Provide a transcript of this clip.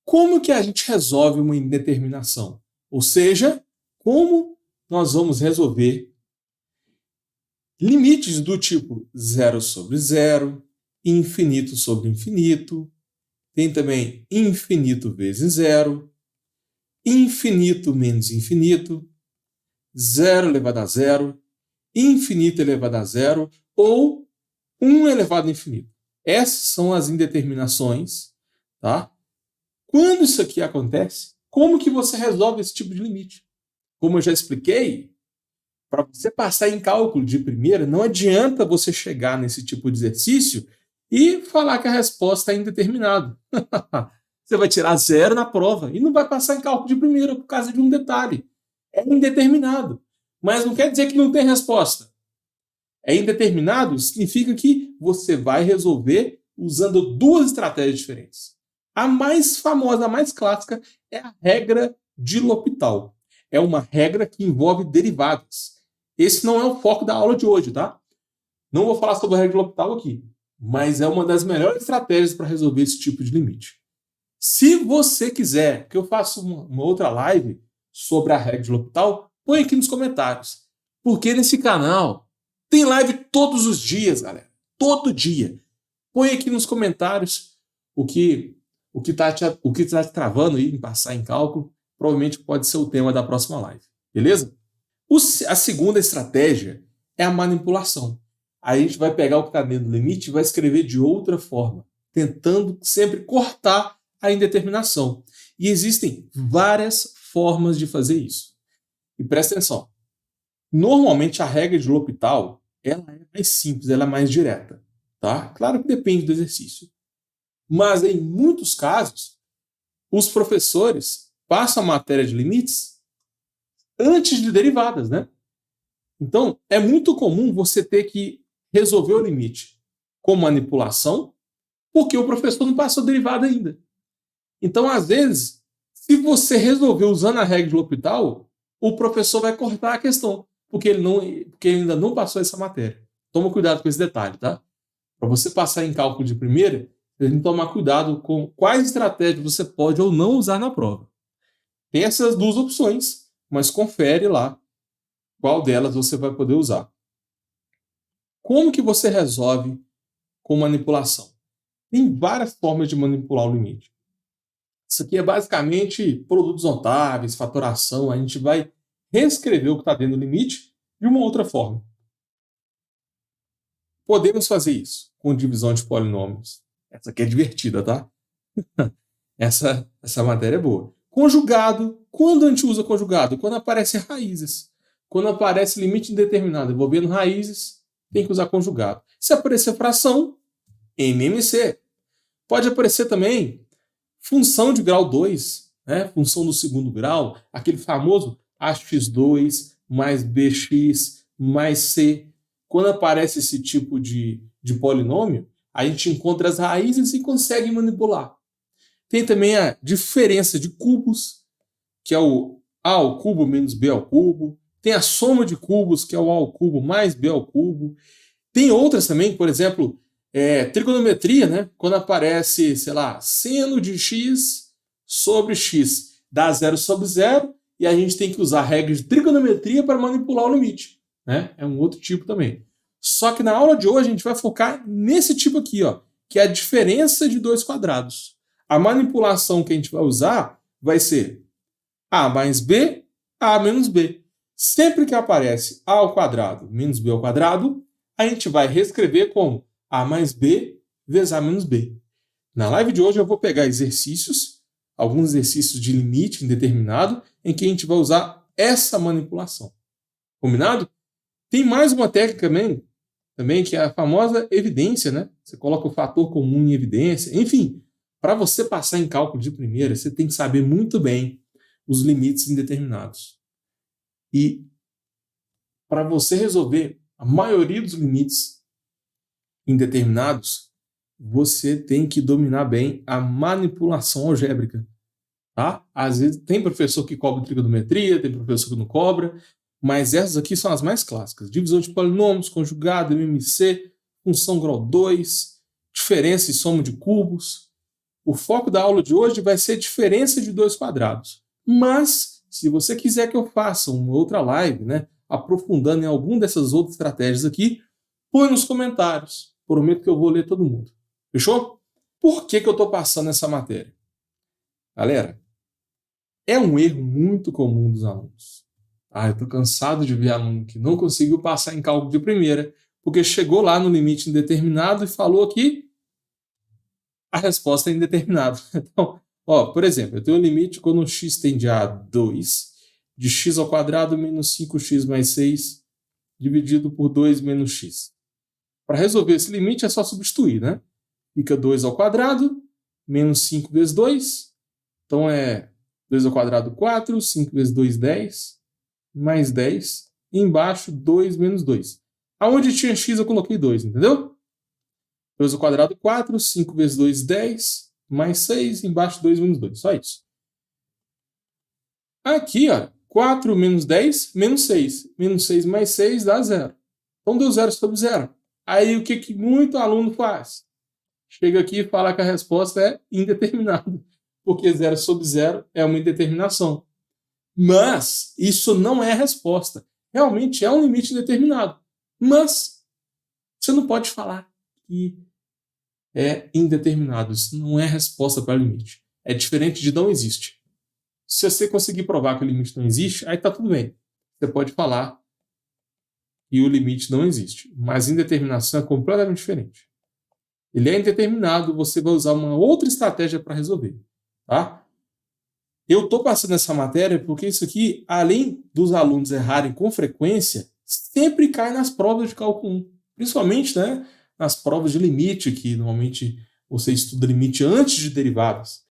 Como que a gente resolve uma indeterminação? Ou seja, como nós vamos resolver limites do tipo 0 sobre 0, infinito sobre infinito, tem também infinito vezes 0, infinito menos infinito, 0 elevado a 0, infinito elevado a 0 ou 1 elevado a infinito. Essas são as indeterminações, tá? Quando isso aqui acontece, como que você resolve esse tipo de limite? Como eu já expliquei, para você passar em cálculo de primeira, não adianta você chegar nesse tipo de exercício e falar que a resposta é indeterminada. Você vai tirar 0 na prova e não vai passar em cálculo de primeira por causa de um detalhe. É indeterminado. Mas não quer dizer que não tem resposta. É indeterminado significa que você vai resolver usando duas estratégias diferentes. A mais famosa, a mais clássica, é a regra de L'Hopital. É uma regra que envolve derivadas. Esse não é o foco da aula de hoje, tá? Não vou falar sobre a regra de L'Hopital aqui, mas é uma das melhores estratégias para resolver esse tipo de limite. Se você quiser que eu faça uma outra live sobre a regra de L'Hopital, põe aqui nos comentários. Porque nesse canal tem live todos os dias, galera. Todo dia. Põe aqui nos comentários o que tá te travando aí em passar em cálculo. Provavelmente pode ser o tema da próxima live. Beleza? A segunda estratégia é a manipulação. Aí a gente vai pegar o que está dentro do limite e vai escrever de outra forma, tentando sempre cortar a indeterminação. E existem várias formas de fazer isso. E presta atenção. Normalmente a regra de L'Hopital ela é mais simples, ela é mais direta. Tá? Claro que depende do exercício. Mas em muitos casos, os professores passam a matéria de limites antes de derivadas, né? Então, é muito comum você ter que resolver o limite com manipulação, porque o professor não passou derivada ainda. Então, às vezes, se você resolver usando a regra de L'Hopital, o professor vai cortar a questão, porque ele ainda não passou essa matéria. Toma cuidado com esse detalhe, tá? Para você passar em cálculo de primeira, você tem que tomar cuidado com quais estratégias você pode ou não usar na prova. Tem essas duas opções, mas confere lá qual delas você vai poder usar. Como que você resolve com manipulação? Tem várias formas de manipular o limite. Isso aqui é basicamente produtos notáveis, fatoração. A gente vai reescrever o que está dentro do limite de uma outra forma. Podemos fazer isso com divisão de polinômios. Essa aqui é divertida, tá? Essa matéria é boa. Conjugado. Quando a gente usa conjugado? Quando aparecem raízes. Quando aparece limite indeterminado envolvendo raízes, tem que usar conjugado. Se aparecer fração, MMC. Pode aparecer também função de grau 2, né? Função do segundo grau, aquele famoso ax2 mais bx mais c. Quando aparece esse tipo de polinômio, a gente encontra as raízes e consegue manipular. Tem também a diferença de cubos, que é o a ao cubo menos b ao cubo. Tem a soma de cubos, que é o a ao cubo mais b ao cubo. Tem outras também, por exemplo, trigonometria, né? Quando aparece, sei lá, seno de x sobre x dá 0 sobre 0, e a gente tem que usar a regra de trigonometria para manipular o limite. Né? É um outro tipo também. Só que na aula de hoje a gente vai focar nesse tipo aqui, ó, que é a diferença de dois quadrados. A manipulação que a gente vai usar vai ser a mais b, a menos b. Sempre que aparece a ao quadrado menos b ao quadrado, a gente vai reescrever como a mais b vezes a menos b. Na live de hoje eu vou pegar exercícios, alguns exercícios de limite indeterminado, em que a gente vai usar essa manipulação. Combinado? Tem mais uma técnica também que é a famosa evidência, né? Você coloca o fator comum em evidência. Enfim, para você passar em cálculo de primeira, você tem que saber muito bem os limites indeterminados. E para você resolver a maioria dos limites indeterminados, você tem que dominar bem a manipulação algébrica. Tá? Às vezes tem professor que cobra trigonometria, tem professor que não cobra, mas essas aqui são as mais clássicas. Divisão de polinômios, conjugado, MMC, função grau 2, diferença e soma de cubos. O foco da aula de hoje vai ser diferença de dois quadrados. Mas, se você quiser que eu faça uma outra live, né, aprofundando em alguma dessas outras estratégias aqui, põe nos comentários. Prometo que eu vou ler todo mundo. Fechou? Por que eu estou passando essa matéria? Galera, é um erro muito comum dos alunos. Eu estou cansado de ver aluno que não conseguiu passar em cálculo de primeira, porque chegou lá no limite indeterminado e falou que a resposta é indeterminada. Então, por exemplo, eu tenho um limite quando x tende a 2, de x ao quadrado menos 5x mais 6, dividido por 2 menos x. Para resolver esse limite é só substituir, né? Fica 2 ao quadrado, menos 5 vezes 2. Então é 2 ao quadrado 4, 5 vezes 2, 10, mais 10. E embaixo, 2 menos 2. Aonde tinha x eu coloquei 2, entendeu? 2 ao quadrado 4, 5 vezes 2, 10, mais 6, embaixo 2 menos 2. Só isso. Aqui, ó, 4 menos 10, menos 6. Menos 6 mais 6 dá 0. Então deu 0 sobre 0. Aí o que muito aluno faz? Chega aqui e fala que a resposta é indeterminada, porque 0 sobre 0 é uma indeterminação. Mas isso não é a resposta. Realmente é um limite indeterminado. Mas você não pode falar que é indeterminado. Isso não é resposta para o limite. É diferente de não existe. Se você conseguir provar que o limite não existe, aí está tudo bem. Você pode falar que o limite não existe. Mas indeterminação é completamente diferente. Ele é indeterminado, você vai usar uma outra estratégia para resolver. Tá? Eu estou passando essa matéria porque isso aqui, além dos alunos errarem com frequência, sempre cai nas provas de cálculo 1. Principalmente, né, nas provas de limite, que normalmente você estuda limite antes de derivadas.